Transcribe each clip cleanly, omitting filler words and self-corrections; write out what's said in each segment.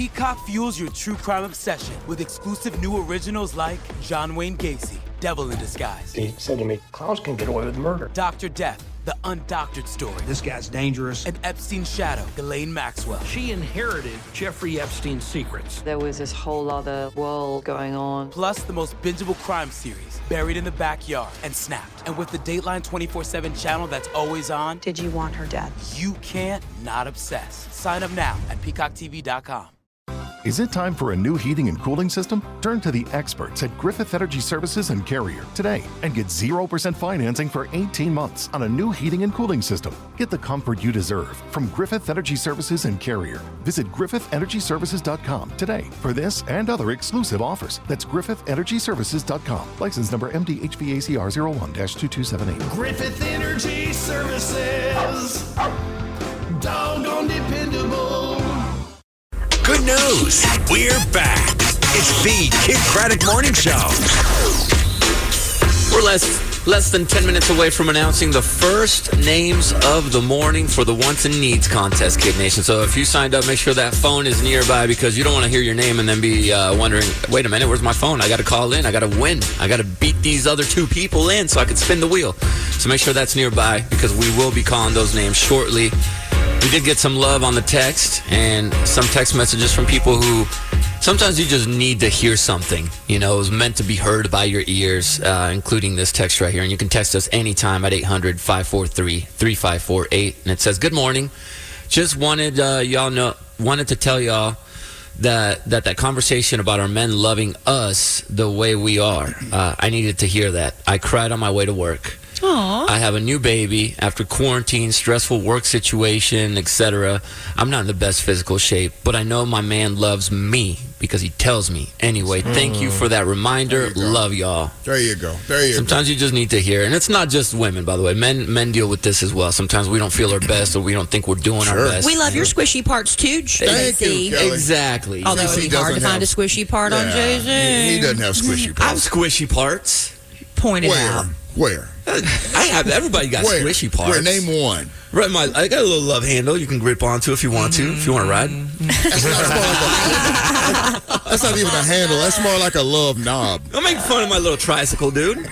Peacock fuels your true crime obsession with exclusive new originals like John Wayne Gacy, Devil in Disguise. He said to me, clowns can get away with murder. Dr. Death, the undoctored story. This guy's dangerous. And Epstein's shadow, Ghislaine Maxwell. She inherited Jeffrey Epstein's secrets. There was this whole other world going on. Plus the most bingeable crime series, Buried in the Backyard and Snapped. And with the Dateline 24/7 channel that's always on. Did you want her dead? You can't not obsess. Sign up now at peacocktv.com. Is it time for a new heating and cooling system? Turn to the experts at Griffith Energy Services and Carrier today and get 0% financing for 18 months on a new heating and cooling system. Get the comfort you deserve from Griffith Energy Services and Carrier. Visit griffithenergyservices.com today for this and other exclusive offers. That's griffithenergyservices.com. License number MDHVACR 01-2278. Griffith Energy Services. Doggone dependable. Good news. We're back. It's the Kid Craddock Morning Show. We're less than 10 minutes away from announcing the first names of the morning for the Wants and Needs contest, Kid Nation. So if you signed up, make sure that phone is nearby because you don't want to hear your name and then be wondering, wait a minute, where's my phone? I got to call in. I got to win. I got to beat these other two people in so I can spin the wheel. So make sure that's nearby because we will be calling those names shortly. We did get some love on the text and some text messages from people who sometimes you just need to hear something. You know, it was meant to be heard by your ears, including this text right here. And you can text us anytime at 800-543-3548. And it says, good morning. Just wanted to tell y'all that conversation about our men loving us the way we are. I needed to hear that. I cried on my way to work. Aww. I have a new baby after quarantine, stressful work situation, etc. I'm not in the best physical shape, but I know my man loves me because he tells me. Anyway, thank you for that reminder. Love y'all. There you go. Sometimes you just need to hear. And it's not just women, by the way. Men deal with this as well. Sometimes we don't feel our best or we don't think we're doing our best. We love your squishy parts too, JC. Exactly. Although it would be hard to find a squishy part on JC. He doesn't have squishy parts. I have squishy parts. Point it out. Where? I have. Everybody got squishy parts. Where? Name one. Right, I got a little love handle you can grip onto if you want to. If you want to ride. That's not even a handle. That's more like a love knob. Don't make fun of my little tricycle, dude. All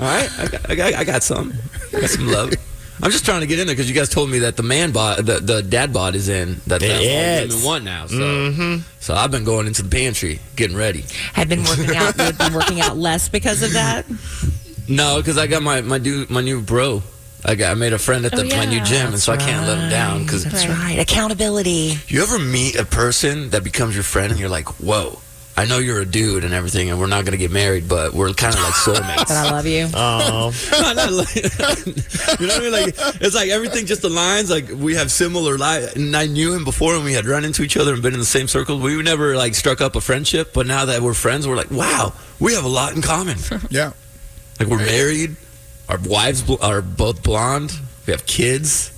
right, I got some. I got some love. I'm just trying to get in there because you guys told me that the man bod, the dad bod is in. That's all women want now. So, so I've been going into the pantry, getting ready. Have been working out. You've been working out less because of that. No, because I got my new bro. I made a friend at my new gym, and so I can't let him down. That's right. Accountability. You ever meet a person that becomes your friend, and you're like, whoa. I know you're a dude and everything, and we're not going to get married, but we're kind of like soulmates. But I love you. Oh. You know what I mean? Like, it's like everything just aligns. Like, we have similar lives. And I knew him before, and we had run into each other and been in the same circles. We never, like, struck up a friendship, but now that we're friends, we're like, wow, we have a lot in common. Yeah. Like, we're married. Our wives are both blonde. We have kids.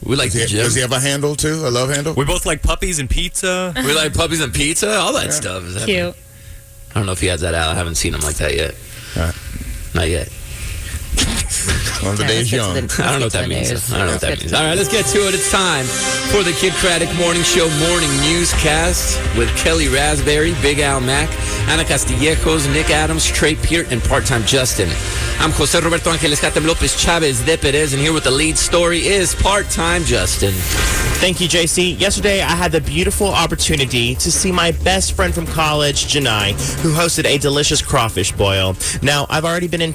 We like the gym. Does he have a handle, too? A love handle? We both like puppies and pizza. We like puppies and pizza. All that stuff. Is cute. I don't know if he has that out. I haven't seen him like that yet. Not yet. One of the days young. I don't know what that means. I don't know what that means. All right, let's get to it. It's time for the Kid Craddock Morning Show Morning Newscast with Kelly Raspberry, Big Al Mack, Ana Castillejos, Nick Adams, Trey Peart, and Part-Time Justin. I'm Jose Roberto Angeles Catem Lopez Chavez de Perez, and here with the lead story is Part-Time Justin. Thank you, JC. Yesterday, I had the beautiful opportunity to see my best friend from college, Janai, who hosted a delicious crawfish boil. Now, I've already been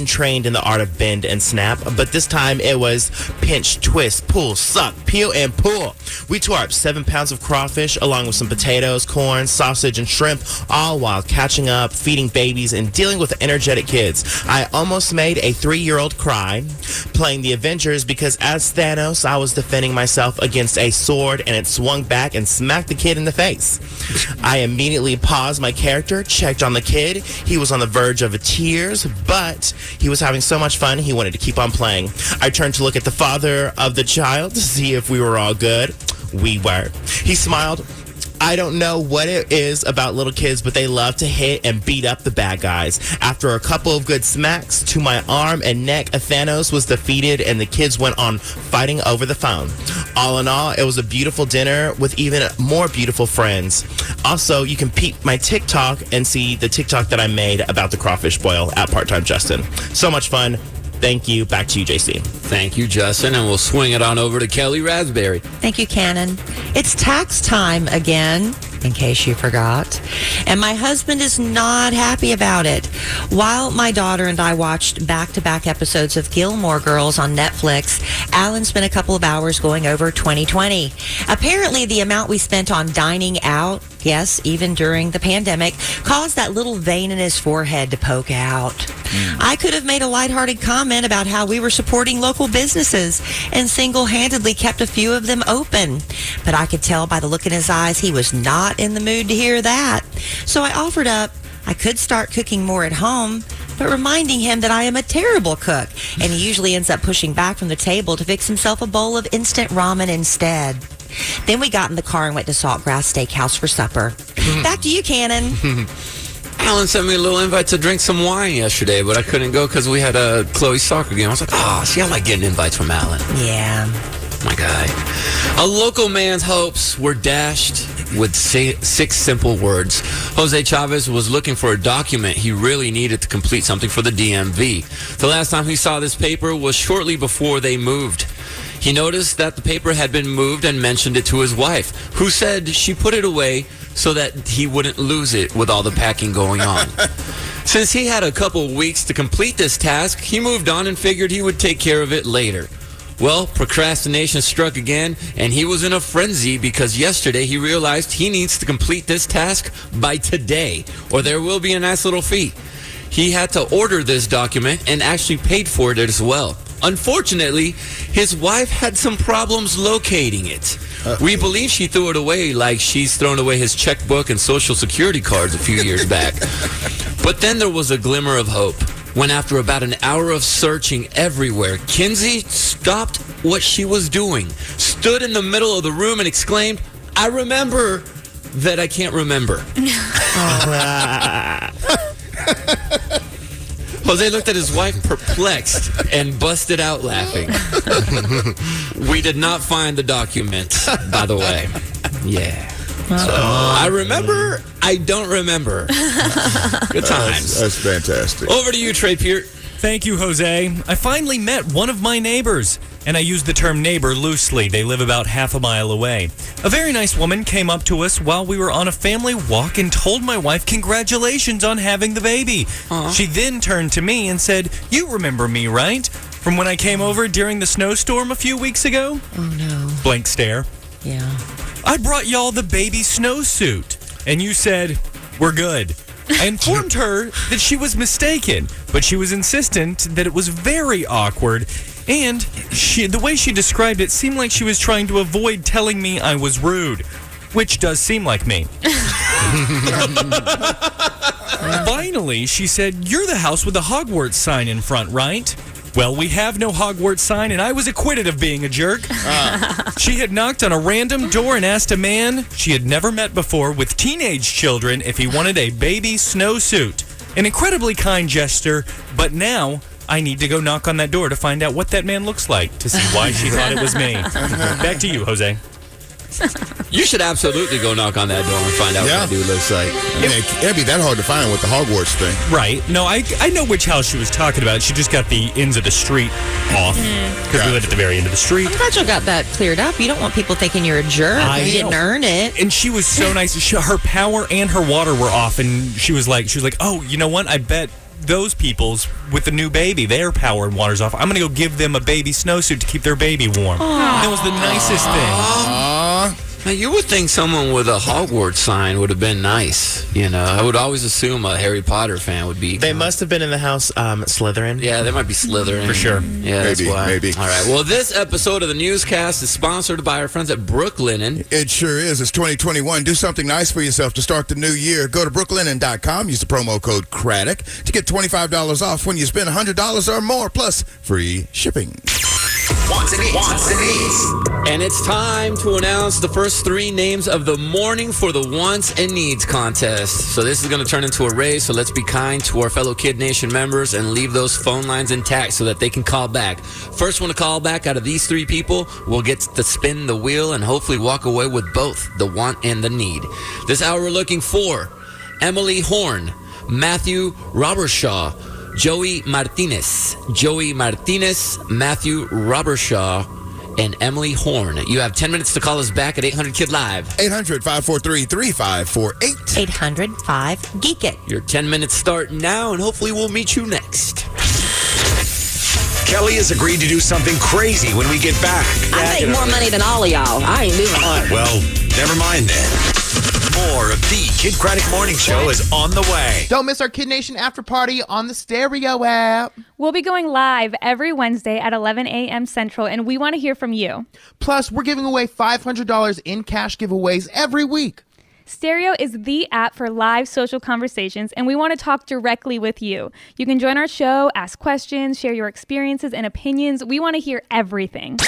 trained in the art of bend and snap, but this time it was pinch, twist, pull, suck, peel, and pull. We tore up 7 pounds of crawfish along with some potatoes, corn, sausage, and shrimp, all while catching up, feeding babies, and dealing with energetic kids. I almost made a 3-year-old cry playing the Avengers because as Thanos, I was defending myself against a sword and it swung back and smacked the kid in the face. I immediately paused my character, checked on the kid. He was on the verge of tears, but he was having so much fun, he wanted to keep on playing. I turned to look at the father of the child to see if we were all good. We were. He smiled. I don't know what it is about little kids, but they love to hit and beat up the bad guys. After a couple of good smacks to my arm and neck, Thanos was defeated and the kids went on fighting over the phone. All in all, it was a beautiful dinner with even more beautiful friends. Also, you can peep my TikTok and see the TikTok that I made about the crawfish boil at Part-Time Justin. So much fun. Thank you. Back to you, JC. Thank you, Justin, and we'll swing it on over to Kelly Raspberry. Thank you, Cannon. It's tax time again, in case you forgot. And my husband is not happy about it. While my daughter and I watched back-to-back episodes of Gilmore Girls on Netflix, Alan spent a couple of hours going over 2020. Apparently, the amount we spent on dining out, yes, even during the pandemic, caused that little vein in his forehead to poke out. I could have made a lighthearted comment about how we were supporting local businesses and single-handedly kept a few of them open. But I could tell by the look in his eyes he was not in the mood to hear that. So I offered up I could start cooking more at home, but reminding him that I am a terrible cook, and he usually ends up pushing back from the table to fix himself a bowl of instant ramen instead. Then we got in the car and went to Saltgrass Steakhouse for supper. Back to you, Cannon. Alan sent me a little invite to drink some wine yesterday, but I couldn't go because we had a Chloe soccer game. I was like, see, I like getting invites from Alan. Yeah. My guy. A local man's hopes were dashed with 6 simple words. Jose Chavez was looking for a document he really needed to complete something for the DMV. The last time he saw this paper was shortly before they moved. He noticed that the paper had been moved and mentioned it to his wife, who said she put it away so that he wouldn't lose it with all the packing going on. Since he had a couple weeks to complete this task, he moved on and figured he would take care of it later. Well, procrastination struck again, and he was in a frenzy because yesterday he realized he needs to complete this task by today, or there will be a nice little fee. He had to order this document and actually paid for it as well. Unfortunately, his wife had some problems locating it. We believe she threw it away like she's thrown away his checkbook and Social Security cards a few years back. But then there was a glimmer of hope when, after about an hour of searching everywhere, Kinsey stopped what she was doing, stood in the middle of the room and exclaimed, "I remember that I can't remember." Jose looked at his wife perplexed and busted out laughing. We did not find the document, by the way. Yeah. So, I remember, I don't remember. Good times. That's fantastic. Over to you, Trey Peart. Thank you, Jose. I finally met one of my neighbors, and I use the term neighbor loosely. They live about half a mile away. A very nice woman came up to us while we were on a family walk and told my wife congratulations on having the baby. She then turned to me and said, "You remember me, right? From when I came over during the snowstorm a few weeks ago?" Oh, no. Blank stare. Yeah. "I brought y'all the baby snowsuit, and you said, we're good." I informed her that she was mistaken, but she was insistent that it was very awkward, and the way she described it seemed like she was trying to avoid telling me I was rude, which does seem like me. Finally, she said, "You're the house with the Hogwarts sign in front, right?" Well, we have no Hogwarts sign, and I was acquitted of being a jerk. She had knocked on a random door and asked a man she had never met before with teenage children if he wanted a baby snowsuit. An incredibly kind gesture, but now I need to go knock on that door to find out what that man looks like to see why she thought it was me. Back to you, Jose. You should absolutely go knock on that door and find out what that dude looks like. It'd be that hard to find with the Hogwarts thing. Right. No, I know which house she was talking about. She just got the ends of the street off because we lived at the very end of the street. I'm glad you got that cleared up. You don't want people thinking you're a jerk. You didn't earn it. And she was so nice. Her power and her water were off, and she was like, "Oh, you know what? I bet those people's with the new baby, their power and water's off. I'm going to go give them a baby snowsuit to keep their baby warm." That was the nicest thing. Now, you would think someone with a Hogwarts sign would have been nice. You know, I would always assume a Harry Potter fan would be. They must have been in the house Slytherin. Yeah, they might be Slytherin. For sure. Yeah, that's why. Maybe. All right. Well, this episode of the newscast is sponsored by our friends at Brooklinen. It sure is. It's 2021. Do something nice for yourself to start the new year. Go to brooklinen.com. Use the promo code Craddock to get $25 off when you spend $100 or more, plus free shipping. Wants and needs. And it's time to announce the first 3 names of the morning for the Wants and Needs contest. So this is going to turn into a race, so let's be kind to our fellow Kid Nation members and leave those phone lines intact so that they can call back. First one to call back out of these 3 people will get to spin the wheel and hopefully walk away with both the want and the need. This hour we're looking for Emily Horn, Matthew Robershaw, Joey Martinez, Matthew Robershaw, and Emily Horn. You have 10 minutes to call us back at 800-KID Live. 800-543-3548. 800-5-GEEK-IT. Your 10 minutes start now, and hopefully we'll meet you next. Kelly has agreed to do something crazy when we get back. I make more money than all of y'all. I ain't doing it. Well, never mind then. More of the Kid Craddock Morning Show is on the way. Don't miss our Kid Nation after party on the Stereo app. We'll be going live every Wednesday at 11 a.m. Central, and we want to hear from you. Plus, we're giving away $500 in cash giveaways every week. Stereo is the app for live social conversations, and we want to talk directly with you. You can join our show, ask questions, share your experiences and opinions. We want to hear everything.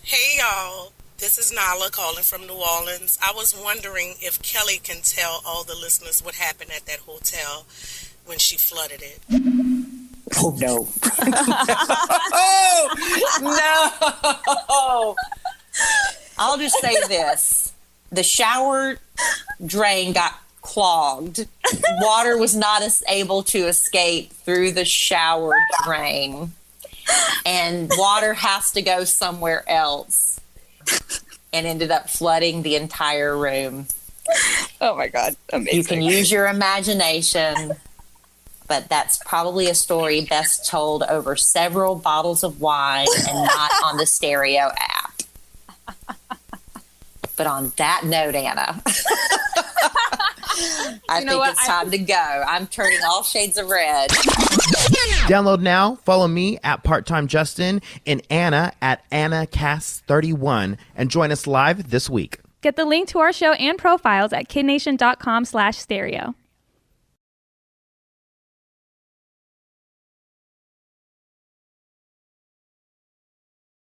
Hey, y'all. This is Nala calling from New Orleans. I was wondering if Kelly can tell all the listeners what happened at that hotel when she flooded it. Oh, no. No. I'll just say this. The shower drain got clogged. Water was not able to escape through the shower drain. And water has to go somewhere else. And ended up flooding the entire room. Oh my God. Amazing. You can use your imagination, but that's probably a story best told over several bottles of wine and not on the Stereo app. But on that note, Anna, I think it's time to go. I'm turning all shades of red. Download now. Follow me at Part-Time Justin and Anna at AnnaCast31 and join us live this week. Get the link to our show and profiles at kidnation.com/stereo.